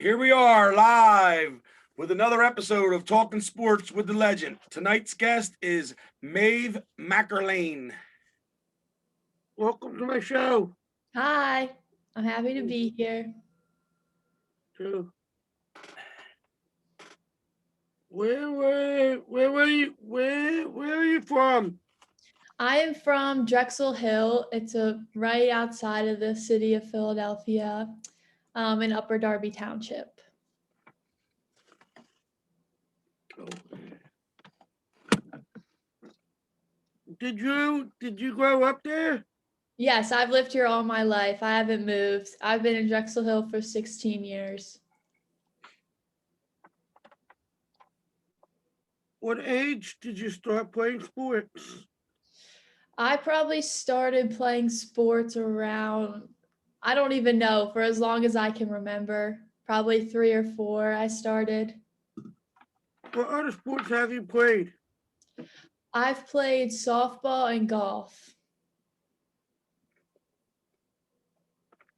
Here we are live with another episode of Talking Sports with the Legend. Tonight's guest is Maeve McErlane. Welcome to my show. Hi, I'm happy to be here. Too. Where are you from? I am from Drexel Hill. It's right outside of the city of Philadelphia, in Upper Darby Township. Did you grow up there? Yes, I've lived here all my life. I haven't moved. I've been in Drexel Hill for 16 years. What age did you start playing sports? I probably started playing sports around, I don't even know, for as long as I can remember. Probably 3 or 4 I started. What other sports have you played? I've played softball and golf.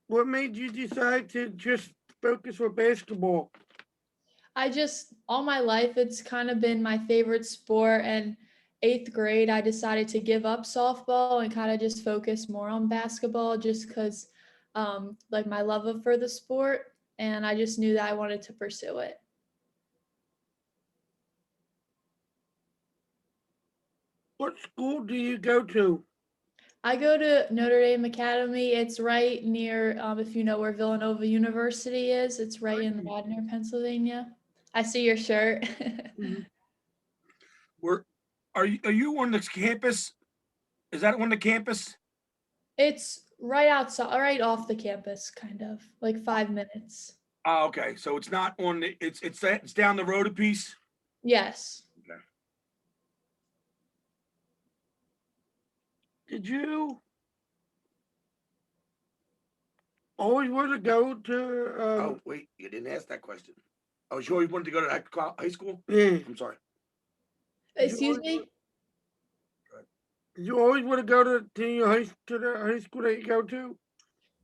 What made you decide to just focus on basketball? All my life, it's kind of been my favorite sport. And 8th grade, I decided to give up softball and kind of just focus more on basketball just because like my love for the sport. And I just knew that I wanted to pursue it. What school do you go to? I go to Notre Dame Academy. It's right near, if you know where Villanova University is, it's right in Ladner, Pennsylvania. I see your shirt. Are you on the campus? Is that on the campus? It's right outside, right off the campus, kind of like 5 minutes. Oh, okay. So it's not on the. It's down the road a piece. Yes. Okay. Did you always want to go to? Oh wait, you didn't ask that question. Oh, you always wanted to go to high school? Yeah. I'm sorry. Excuse me? Did you always want to go to the high school that you go to?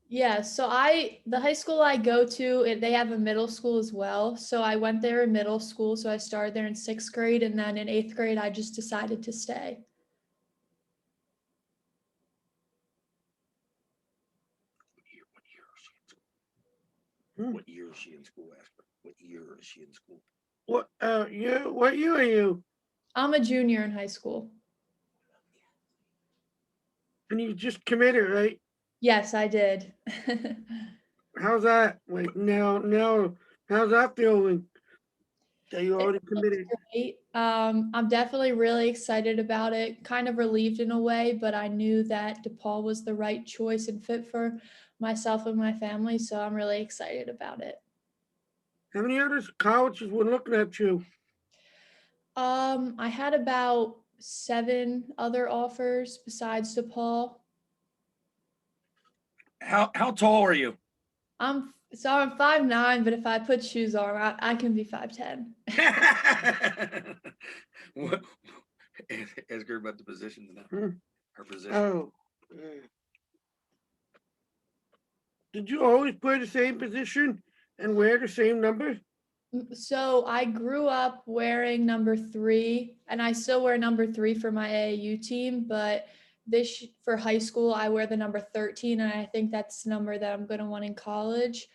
Yeah, so the high school I go to, they have a middle school as well. So I went there in middle school. So I started there in 6th grade, and then in 8th grade, I just decided to stay. What year is she in school? Ask her. What year is she in school? What year are you? I'm a junior in high school. And you just committed, right? Yes, I did. How's that? Like now, how's that feeling? That you already committed? Great. I'm definitely really excited about it, kind of relieved in a way, but I knew that DePaul was the right choice and fit for myself and my family, so I'm really excited about it. How many other colleges were looking at you? I had about 7 other offers besides DePaul. How tall are you? I'm 5'9", but if I put shoes on, I can be 5'10". What? Ask her about the positions now. Her position. Oh. Did you always play the same position and wear the same number? So I grew up wearing number 3, and I still wear number 3 for my AAU team, but for high school, I wear the number 13, and I think that's the number that I'm going to want in college.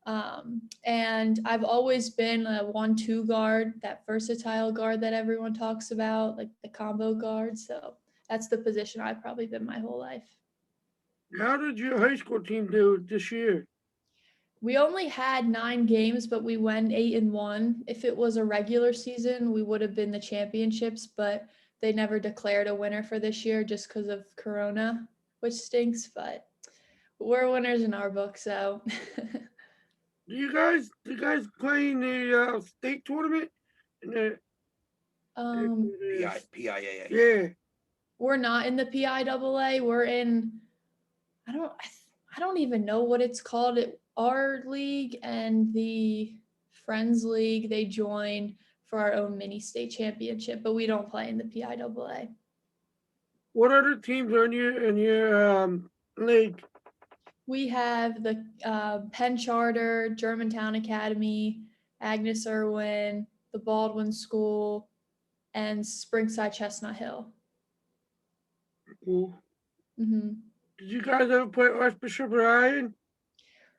And I've always been a 1-2 guard, that versatile guard that everyone talks about, like the combo guard. So that's the position I've probably been my whole life. How did your high school team do this year? We only had 9 games, but we went 8-1. If it was a regular season, we would have been the championships, but they never declared a winner for this year just because of Corona, which stinks, but we're winners in our book, so. Do you guys play in the state tournament? PIAA. Yeah. We're not in the PIAA. We're in, I don't even know what it's called. Our league and the Friends League, they join for our own mini state championship, but we don't play in the PIAA. What other teams are in your league? We have the Penn Charter, Germantown Academy, Agnes Irwin, the Baldwin School, and Springside Chestnut Hill. Cool. hmm Did you guys ever play Archbishop Ryan?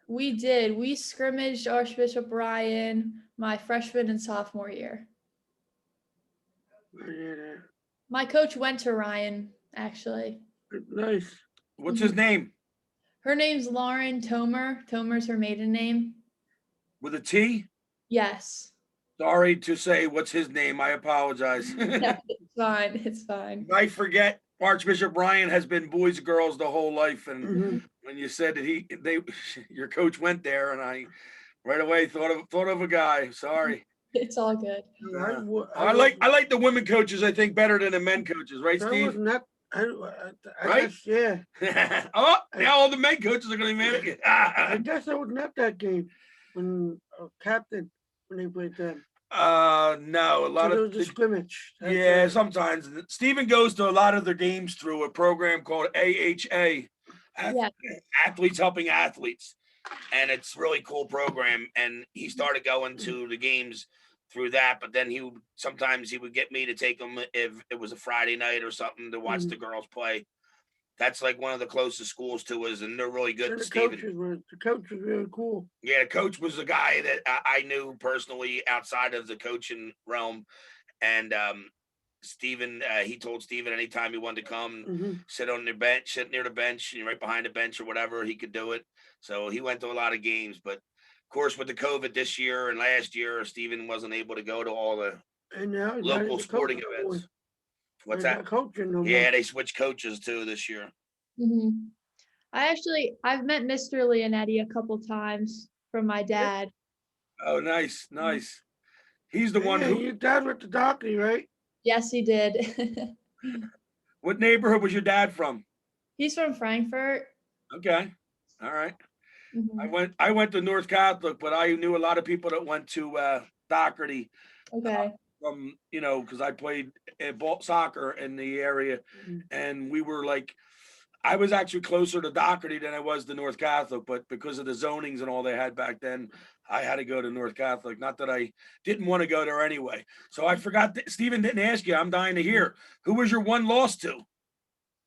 We did. We scrimmaged Archbishop Ryan my freshman and sophomore year. Yeah, My coach went to Ryan, actually. nice. What's his name? Her name's Lauren Tomer. Tomer's her maiden name. With a T? Yes. Sorry to say what's his name. I apologize. Yeah, it's fine. It's fine. I forget Archbishop Ryan has been boys and girls the whole life. And Mhm. when you said that your coach went there, and I right away thought of a guy. Sorry. It's all good. Yeah. I I like the women coaches, I think, better than the men coaches, right, That Steve? was not. I Right? guess, yeah. Oh, now all the men coaches are going to be mad at you. I guess I was not that game when captain when they played them. No, a lot So of it was a scrimmage. That's yeah. right. Sometimes Steven goes to a lot of their games through a program called AHA, Yeah. Athletes Helping Athletes, and it's really cool program. And he started going to the games through that, but then sometimes he would get me to take him if it was a Friday night or something to watch the girls play. That's like one of the closest schools to us, and they're really good. And the Steven. coach was really cool. Yeah, the coach was a guy that I knew personally outside of the coaching realm. And Steven, he told Steven anytime he wanted to come sit on the bench, sit near the bench, right behind the bench or whatever, he could do it. So he went to a lot of games. But of course, with the COVID this year and last year, Steven wasn't able to go to all the And now he's not local even sporting coaching events. anymore. What's He's that? not coaching no more. Yeah, they switched coaches too this year. I've met Mr. Leonetti a couple times from my dad. Oh, nice, nice. He's the one Yeah, who. your dad went to Dockley, right? Yes, he did. What neighborhood was your dad from? He's from Frankfurt. Okay, all right. Mhm. I went to North Catholic, but I knew a lot of people that went to Doherty Okay. from because I played soccer in the area, and we were like, I was actually closer to Doherty than I was to North Catholic, but because of the zonings and all they had back then, I had to go to North Catholic. Not that I didn't want to go there anyway. So I forgot that Stephen didn't ask you. I'm dying to hear. Who was your one loss to?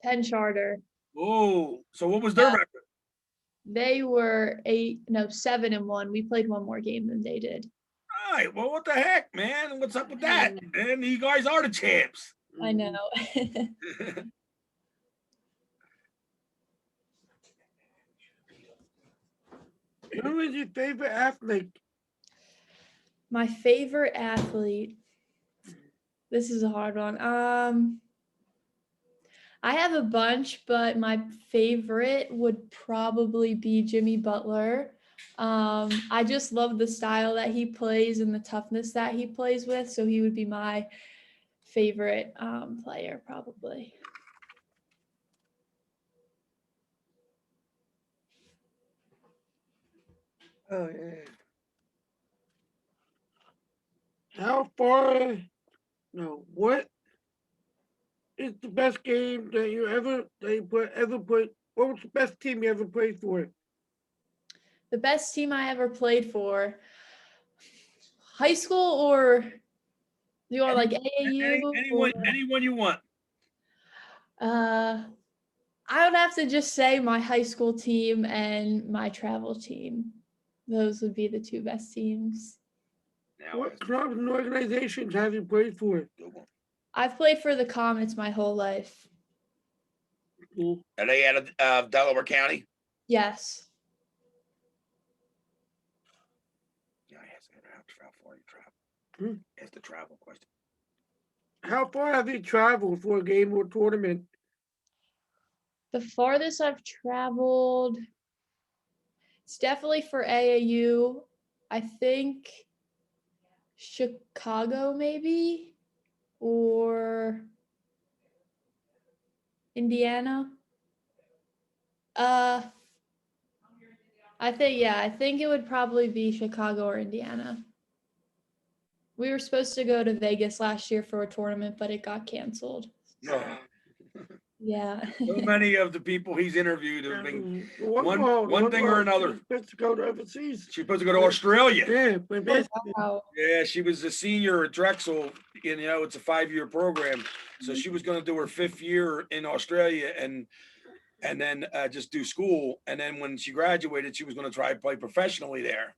Penn Charter. Oh, so what was their record? They were 7-1. We played one more game than they did. All right. Well, what the heck, man? What's up with that? And you guys are the champs. I know. Who is your favorite athlete? My favorite athlete. This is a hard one. I have a bunch, but my favorite would probably be Jimmy Butler. I just love the style that he plays and the toughness that he plays with. So he would be my favorite player, probably. Oh yeah. How far? No. What is the best game that you ever played? What was the best team you ever played for? The best team I ever played for, high school or you want like AAU? Anyone you want. I would have to just say my high school team and my travel team. Those would be the two best teams. What clubs and organizations have you played for? I've played for the Comets my whole life. Cool. Are they out of Delaware County? Yes. Yeah, how far you travel. It's the travel question. How far have you traveled for a game or tournament? The farthest I've traveled, it's definitely for AAU. I think Chicago maybe, or Indiana. I think it would probably be Chicago or Indiana. We were supposed to go to Vegas last year for a tournament, but it got canceled. No. Yeah. So many of the people he's interviewed have been one thing or another. Supposed to go to overseas. She's supposed to go to Australia. Yeah, but Wow. Yeah, she was a senior at Drexel. It's a 5-year program, so she was going to do her 5th year in Australia and then just do school. And then when she graduated, she was going to try to play professionally there.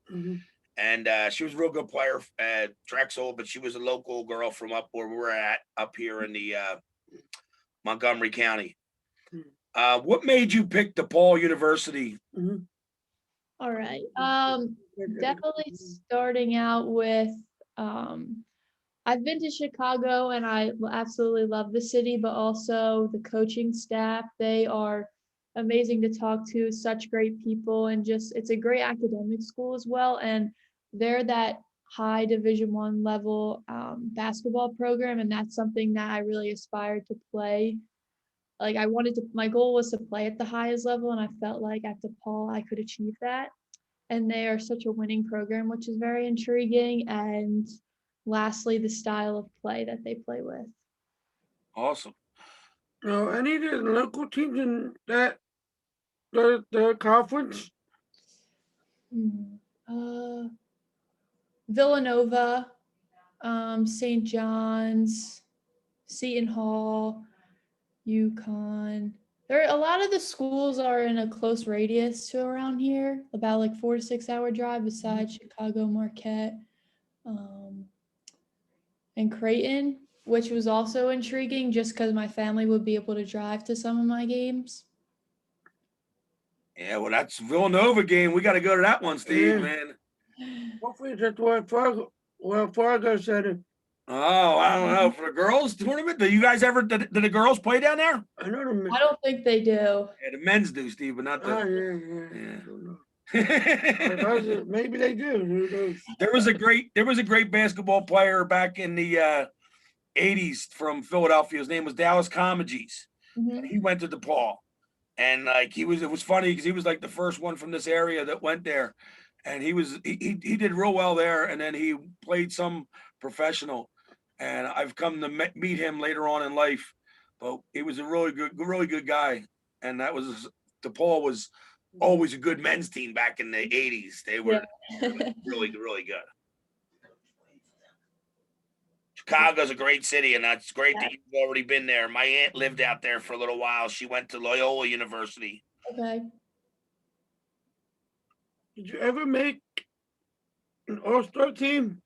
And she was a real good player at Drexel, but she was a local girl from up where we're at, up here in the Montgomery County. What made you pick DePaul University? All right. Definitely starting out with, I've been to Chicago and I absolutely love the city, but also the coaching staff. They are amazing to talk to, such great people, and just it's a great academic school as well. And they're that high Division I level basketball program, and that's something that I really aspired to play. Like my goal was to play at the highest level, and I felt like at DePaul I could achieve that. And they are such a winning program, which is very intriguing. And lastly, the style of play that they play with. Awesome. Any of the local teams in that the conference? Villanova, St. John's, Seton Hall, UConn. A lot of the schools are in a close radius to around here, about like 4 to 6 hour drive besides Chicago, Marquette, and Creighton, which was also intriguing just because my family would be able to drive to some of my games. Yeah, well, that's Villanova game. We got to go to that one, Steve, Yeah. man. Hopefully that's what Fargo said it. Oh, I don't know. For the girls tournament, did you guys ever did the girls play down there? I know I don't think they do. Yeah, the men's do, Steve, but not the. Yeah. Maybe they do. Who knows? There was a great basketball player back in the 80s from Philadelphia. His name was Dallas Comages. He went to DePaul, and it was funny because he was like the first one from this area that went there, and he did real well there, and then he played some professional, and I've come to meet him later on in life, but he was a really good guy, and DePaul was always a good men's team back in the 80s. They were really good. Chicago's a great city, and that's great that you've already been there. My aunt lived out there for a little while. She went to Loyola University. Okay. Did you ever make an all-star team?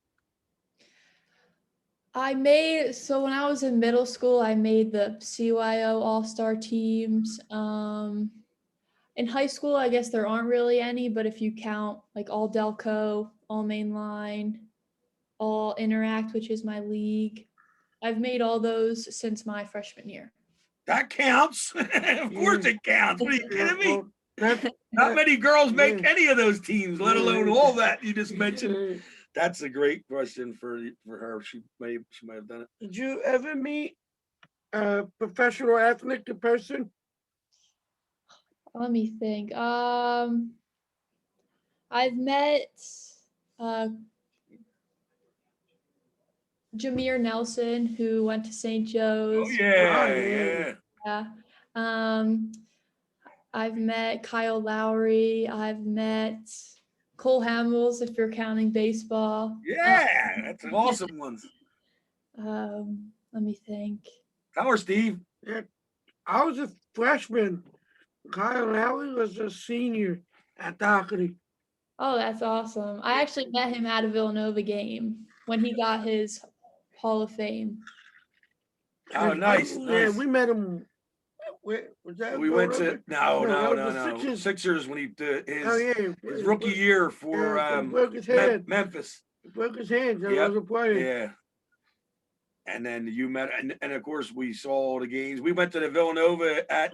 So when I was in middle school, I made the CYO all-star teams. In high school, I guess there aren't really any, but if you count like all Delco, all mainline, all Interact, which is my league, I've made all those since my freshman year. That counts. Of course it counts. What are you kidding me? Not many girls make any of those teams, let alone all that you just mentioned. That's a great question for her. She might have done it. Did you ever meet a professional athlete in person? Let me think. I've met Jameer Nelson, who went to St. Joe's. Oh yeah. I've met Kyle Lowry. I've met Cole Hamels, if you're counting baseball. Yeah, that's some awesome ones. Let me think. Tell her, Steve. Yeah, I was a freshman. Kyle Lowry was a senior at the Academy. Oh, that's awesome. I actually met him at a Villanova game when he got his Hall of Fame. Oh, nice. Yeah, we met him. Was that we went to no. Sixers when he did his rookie year for Memphis. He broke his hand. So I was a player. Yeah. And then you met, and of course we saw all the games. We went to the Villanova at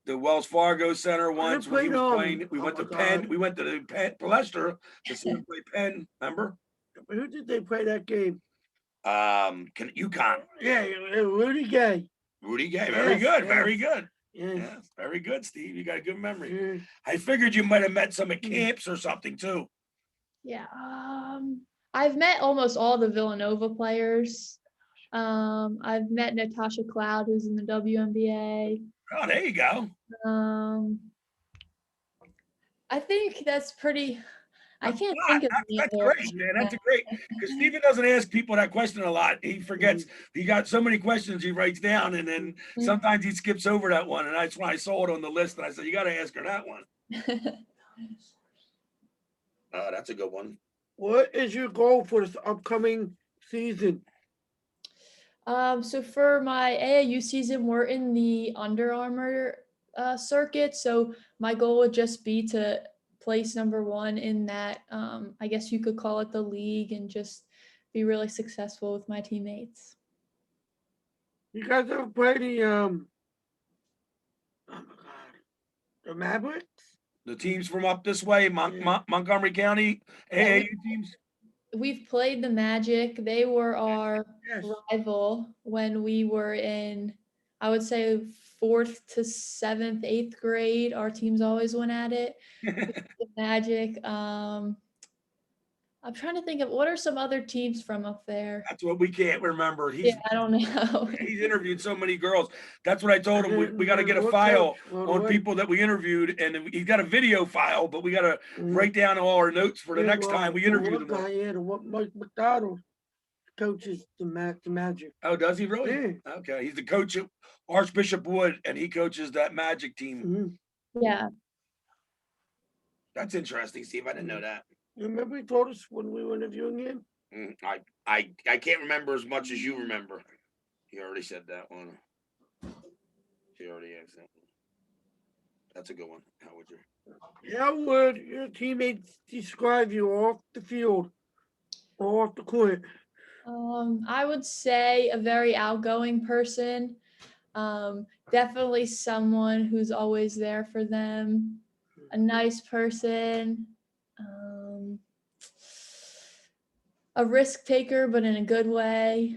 the Wells Fargo Center once when he was playing. We went to Penn. We went to the Palestra to see him play Penn. Remember? Who did they play that game? UConn. Yeah, Rudy Gay. Rudy Gay. Very good. Very good. Yes. Yeah, very good, Steve. You got a good memory. Yeah. I figured you might have met some at camps or something too. Yeah. I've met almost all the Villanova players. I've met Natasha Cloud, who's in the WNBA. Oh, there you go. I think that's pretty. I That's can't a lot. think of any That's others. great, man. That's a great, because Steven doesn't ask people that question a lot. He forgets. He got so many questions he writes down, and then sometimes he skips over that one. And that's why I saw it on the list, and I said, "You got to ask her that one." Oh, that's a good one. What is your goal for this upcoming season? So for my AAU season, we're in the Under Armour circuit. So my goal would just be to place number 1 in that. I guess you could call it the league, and just be really successful with my teammates. You guys ever play the oh my god, the Mavericks? The teams from up this way, Montgomery County AAU teams. We've played the Magic. They were our Yes. rival when we were in, I would say, 4th to 7th, 8th grade. Our teams always went at it. The Magic. I'm trying to think of what are some other teams from up there. That's what we can't remember. Yeah, I don't know. He's interviewed so many girls. That's what I told him. We got to get a What file coach? on people that we interviewed, and he's got a video file, but we got to write down all our notes for the next time we interview them. Yeah, what Mike McDonald coaches the Magic. Oh, does he really? Yeah. Okay, he's the coach at Archbishop Wood, and he coaches that Magic team. Yeah. That's interesting, Steve. I didn't know that. You remember he told us when we were interviewing him? I can't remember as much as you remember. He already said that one. He already asked that one. That's a good one. How would you? How would your teammates describe you off the field or off the court? I would say a very outgoing person. Definitely someone who's always there for them. A nice person. A risk taker, but in a good way.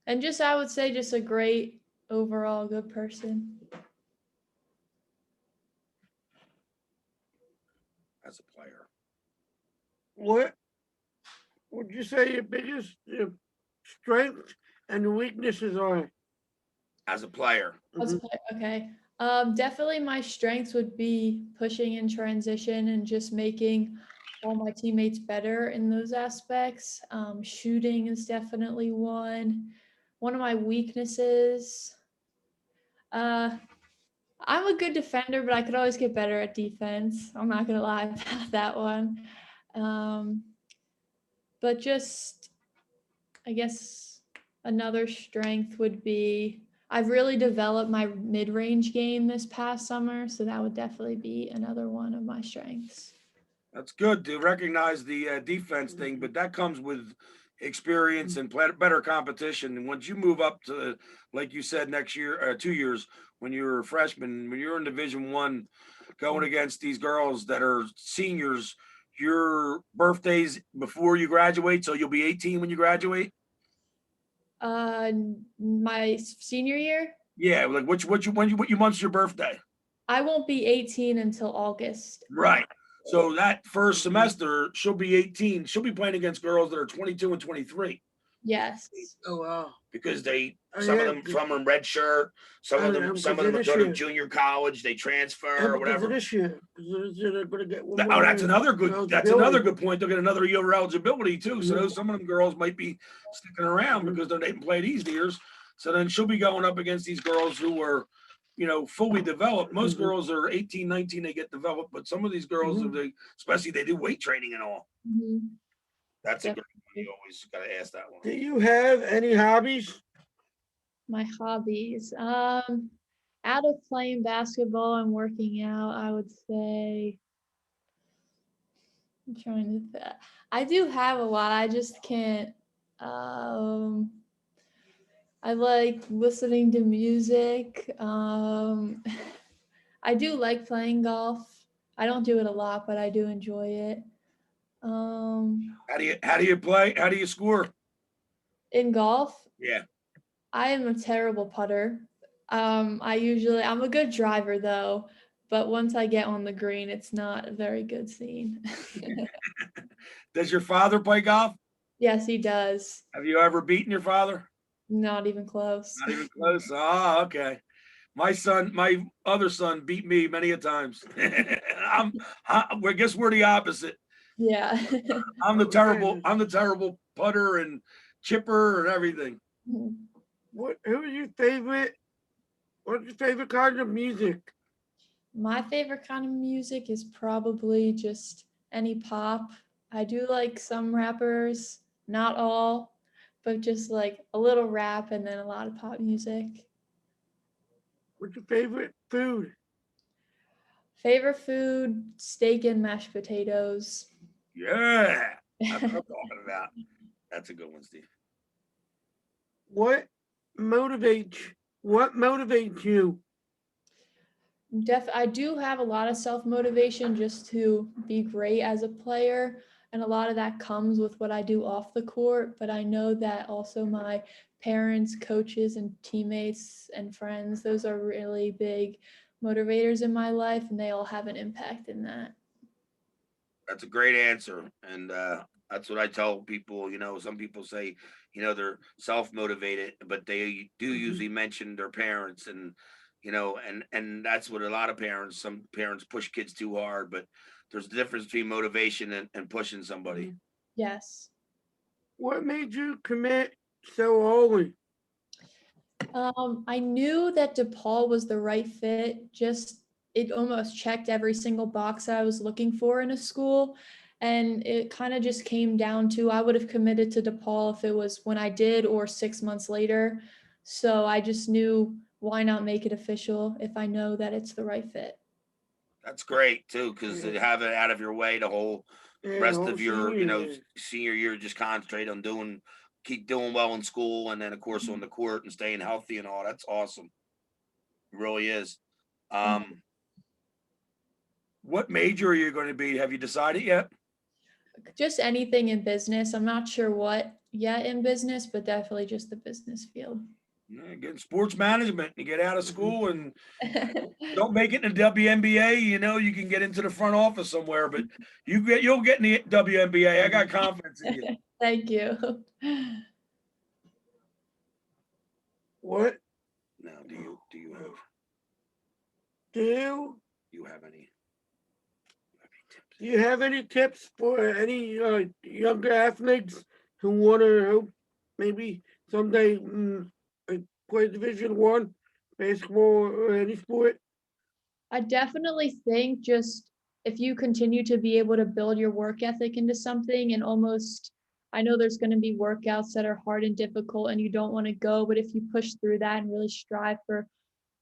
And just, I would say, just a great overall good person. As a player. What would you say your biggest strengths and weaknesses are? As a player. Okay. Definitely my strengths would be pushing in transition and just making all my teammates better in those aspects. Shooting is definitely one. One of my weaknesses, I'm a good defender, but I could always get better at defense. I'm not gonna lie about that one. But just, I guess another strength would be I've really developed my mid-range game this past summer, so that would definitely be another one of my strengths. That's good to recognize the defense thing, but that comes with experience and better competition. And once you move up to, like you said, next year, 2 years, when you're a freshman, when you're in Division I, going against these girls that are seniors, your birthday's before you graduate, so you'll be 18 when you graduate. My senior year? Yeah, like what month's your birthday? I won't be 18 until August. Right. So that first semester, she'll be 18. She'll be playing against girls that are 22 and 23. Yes. Oh wow. Because some of them from red shirt, some of them go to junior college, they transfer or whatever. This year, they're going to get one Oh, that's another good point. They'll get another year of eligibility too. So some of them girls might be sticking around because they didn't play these years. So then she'll be going up against these girls who are, fully developed. Most girls are 18, 19, they get developed, but some of these girls, especially they do weight training and all. That's a good one. You always got to ask that one. Do you have any hobbies? My hobbies. Out of playing basketball and working out, I would say I do have a lot. I just can't. I like listening to music. I do like playing golf. I don't do it a lot, but I do enjoy it. How do you play? How do you score? In golf? Yeah. I am a terrible putter. I'm a good driver though, but once I get on the green, it's not a very good scene. Does your father play golf? Yes, he does. Have you ever beaten your father? Not even close. Not even close. Oh, okay. My other son beat me many a times. I guess we're the opposite. Yeah. I'm the terrible putter and chipper and everything. What's your favorite kind of music? My favorite kind of music is probably just any pop. I do like some rappers, not all, but just like a little rap and then a lot of pop music. What's your favorite food? Favorite food, steak and mashed potatoes. Yeah. That's what I'm talking about. That's a good one, Steve. What motivates you? I do have a lot of self-motivation just to be great as a player, and a lot of that comes with what I do off the court, but I know that also my parents, coaches, and teammates and friends, those are really big motivators in my life, and they all have an impact in that. That's a great answer. And that's what I tell people. Some people say, they're self-motivated, but they do usually mention their parents and that's what a lot of some parents push kids too hard, but there's a difference between motivation and pushing somebody. Yes. What made you commit so early? I knew that DePaul was the right fit. Just it almost checked every single box that I was looking for in a school. And it kind of just came down to I would have committed to DePaul if it was when I did or 6 months later. So I just knew why not make it official if I know that it's the right fit. That's great too, because to have it out of your way the whole rest of your senior year, just concentrate on keep doing well in school, and then of course on the court and staying healthy and all. That's awesome. It really is. What major are you going to be? Have you decided yet? Just anything in business. I'm not sure what yet in business, but definitely just the business field. Yeah, get sports management. You get out of school and don't make it in the WNBA. You can get into the front office somewhere, but you'll get in the WNBA. I got confidence in you. Thank you. What Now, do you have any tips? Do you have any tips for any younger athletes who want to maybe someday play Division I basketball or any sport? I definitely think just if you continue to be able to build your work ethic into something and almost, I know there's going to be workouts that are hard and difficult and you don't want to go, but if you push through that and really strive for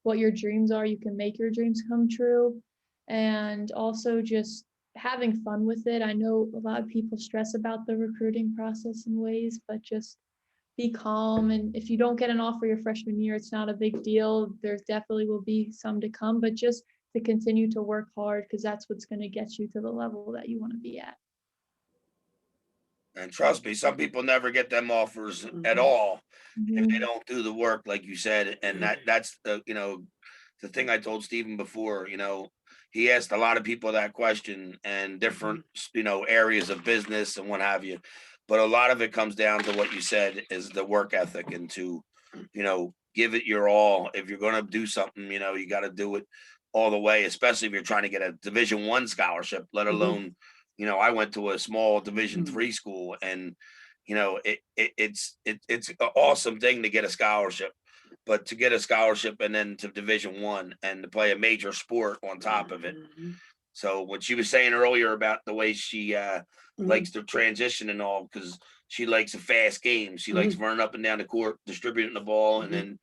what your dreams are, you can make your dreams come true. And also just having fun with it. I know a lot of people stress about the recruiting process in ways, but just be calm. And if you don't get an offer your freshman year, it's not a big deal. There's definitely will be some to come, but just to continue to work hard because that's what's going to get you to the level that you want to be at. And trust me, some people never get them offers at all if they don't do the work, like you said. And that's the thing I told Stephen before. He asked a lot of people that question and different areas of business and what have you. But a lot of it comes down to what you said is the work ethic and to give it your all. If you're going to do something, you got to do it all the way, especially if you're trying to get a Division I scholarship, let alone, I went to a small Division III school, and it's an awesome thing to get a scholarship, but to get a scholarship and then to Division I and to play a major sport on top of it. So what she was saying earlier about the way she likes to transition and all, because she likes a fast game. She likes running up and down the court, distributing the ball, and then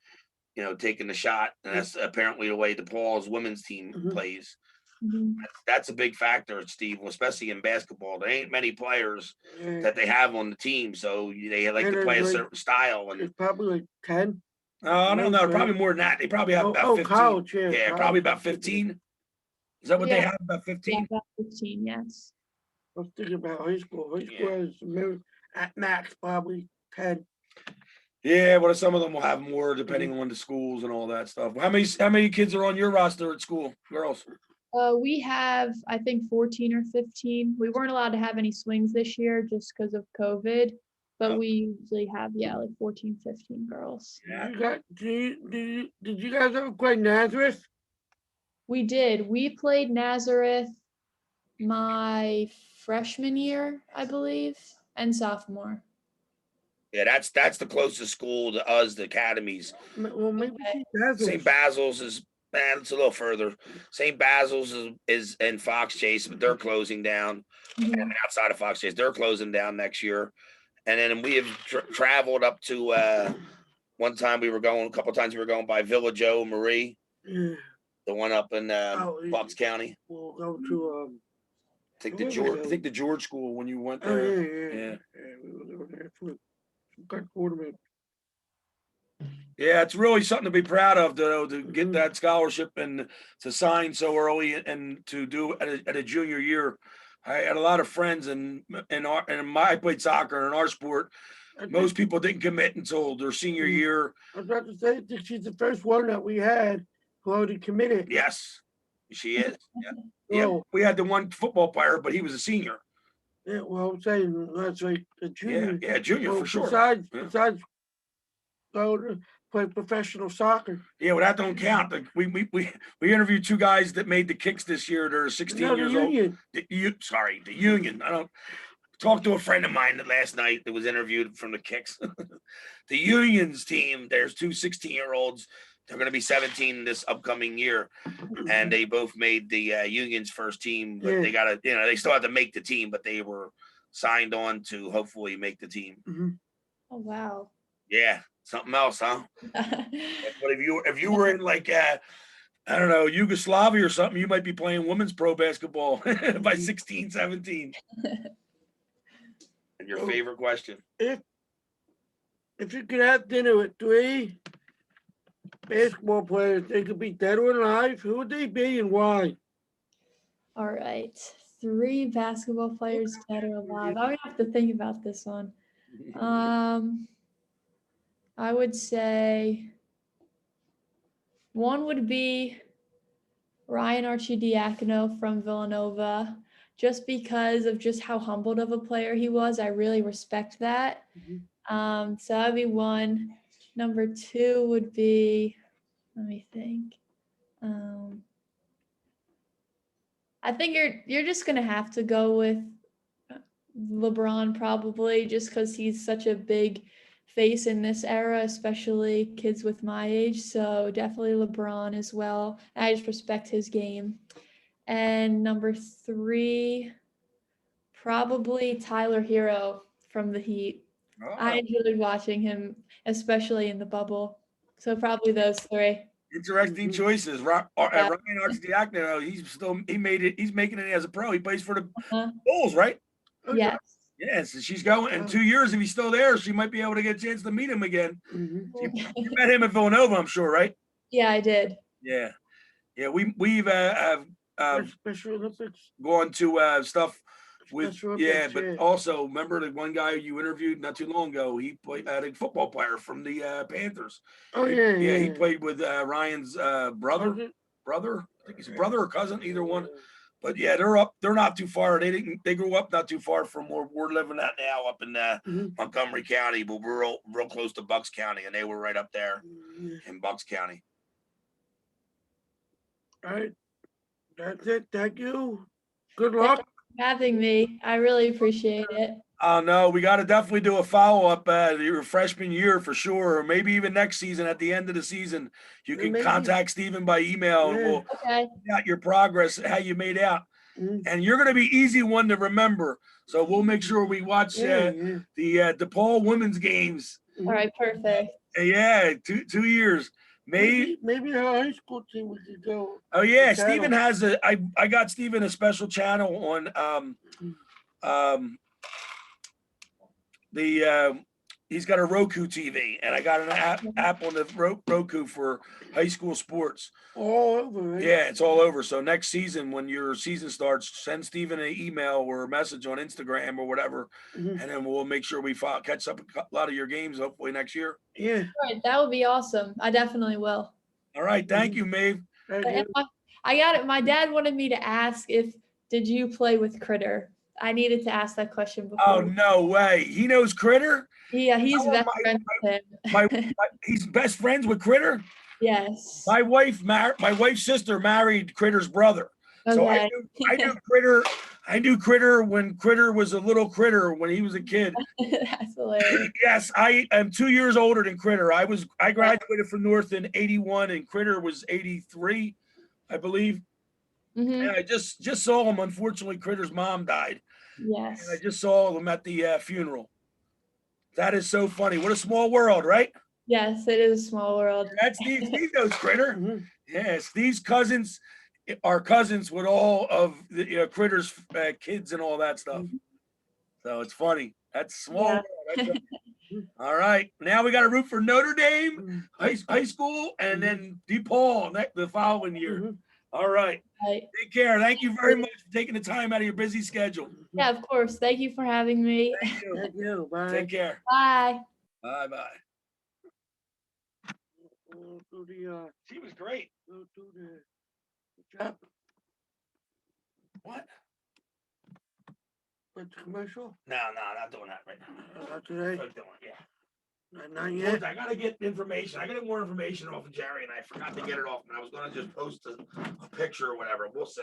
taking the shot. And that's apparently the way DePaul's women's team plays. That's a big factor, Steve, especially in basketball. There ain't many players that they have on the team, so they like to play a certain style. And it's probably like 10. I don't know, probably more than that. They probably have about 15. College, college, probably about 15. Is that what they have? About 15? Yeah, about 15, yes. I was thinking about high school. High school is at max probably 10. Yeah, but some of them will have more depending on the schools and all that stuff. How many kids are on your roster at school, girls? We have, I think, 14 or 15. We weren't allowed to have any swings this year just because of COVID. but we usually have, like 14, 15 girls. Yeah. Did you guys ever play Nazareth? We did. We played Nazareth my freshman year, I believe, and sophomore. Yeah, that's the closest school to us, the academies. Well, maybe Okay. St. Basil's is, man, it's a little further. St. Basil's is in Fox Chase, but they're closing down. Mhm. And outside of Fox Chase, they're closing down next year. And then we have traveled up to one time a couple times we were going by Villa Joe Marie, Yeah. the one up in Bucks County. We'll go to I think the George School when you went oh there. yeah. We were there for some good tournament. Yeah, it's really something to be proud of, though, to get Mhm. that scholarship and to sign so early and to do at a junior year. I had a lot of friends I played soccer and in our sport. Most people didn't commit until their senior Mhm. year. I was about to say, I think she's the first one that we had who already committed. Yes, She is. Yeah. yeah. Well, We had the one football player, but he was a senior. yeah, well, I'm saying that's like a junior. Yeah, junior Well, for sure. Besides go to play professional soccer. Yeah, well, that don't count. We interviewed two guys that made the kicks this year. They're 16 No, the years Union. old. The Union. I don't talk to a friend of mine that last night that was interviewed from the kicks. The Union's team, there's two 16-year-olds. They're going to be 17 this upcoming year, and they both made the Union's first team. But Yeah. Mm-hmm. they got to, they still have to make the team, but they were signed on to hopefully make the team. Mhm. Oh, wow. Yeah, something else, huh? But if you were in like I don't know, Yugoslavia or something, you might be playing women's pro basketball by 16, 17. And your favorite question? If you could have dinner with 3 basketball players, they could be dead or alive, who would they be and why? All right. 3 basketball players dead or alive. I would have to think about this one. I would say one would be Ryan Archidiacono from Villanova, just because of just how humbled of a player he was. I really respect that. So that'd be one. Number 2 would be, let me think. I think you're just gonna have to go with LeBron probably, just because he's such a big face in this era, especially kids with my age. So definitely LeBron as well. I just respect his game. And number 3, probably Tyler Hero from the Heat. I enjoyed watching him, especially in the bubble. So probably those 3. Interesting choices. Ryan Archidiacono, he's making it as a pro. He plays for the Bulls, right? Yes. Yes, and she's going in 2 years. If he's still there, she might be able to get a chance to meet him again. You met him at Villanova, I'm sure, right? Yeah, I did. Yeah. We've Special Olympics. gone to stuff with Special Olympics, but also remember the one guy you interviewed not too long ago. He played a football player from the Panthers. Oh yeah. He played with Ryan's brother. Cousin? I think he's a brother or cousin, either one. But yeah, they're not too far. They grew up not too far from where we're living at now, up in Montgomery County, but we're real close to Bucks County, and they were right up there in Bucks County. All right. That's it. Thank you. Good luck. Thanks for having me. I really appreciate it. Oh no, we got to definitely do a follow-up your freshman year for sure, or maybe even next season at the end of the season. You can contact Stephen by email and we'll find out your progress, how you made out. And you're going to be easy one to remember. So we'll make sure we watch the DePaul women's games. All right, perfect. Yeah, 2 years. Maybe the high school team we could go. Oh yeah, Stephen has I got Stephen a special channel on he's got a Roku TV, and I got an app on the Roku for high school sports. All over, right? Yeah, it's all over. So next season, when your season starts, send Stephen an email or a message on Instagram or whatever, and then we'll make sure we catch up a lot of your games hopefully next year. Yeah. All right, that would be awesome. I definitely will. All right, thank you, Maeve. I got it. My dad wanted me to ask did you play with Critter? I needed to ask that question Oh, before. no way. He knows Critter? Yeah, he's Oh, best friends with him. He's best friends with Critter? Yes. My wife's sister married Critter's brother. So Okay. I knew Critter. I knew Critter when Critter was a little critter when he was a kid. That's hilarious. Yes, I am 2 years older than Critter. I graduated from North in 81 and Critter was 83, I believe. And I just saw him. Unfortunately, Critter's mom died. Yes. And I just saw him at the funeral. That is so funny. What a small world, right? Yes, it is a small world. That's Steve. Steve knows Critter. Yeah, Steve's cousins are cousins with all of the Critter's kids and all that stuff. So it's funny. That's small world. That's all right. Now we got to root for Notre Dame high school and then DePaul the following year. All right. Take care. Thank you very much for taking the time out of your busy schedule. Yeah, of course. Thank you for having me. Thank you. Thank you. Bye. Take care. Bye. Bye bye. Go to the, She was great. go to the chat. What? What's the commercial? No, not doing that right now. Not today. Not doing it, yeah. Not yet. I gotta get information. I gotta get more information off of Jerry, and I forgot to get it off. And I was gonna just post a picture or whatever. We'll see.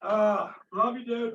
Love you, dude.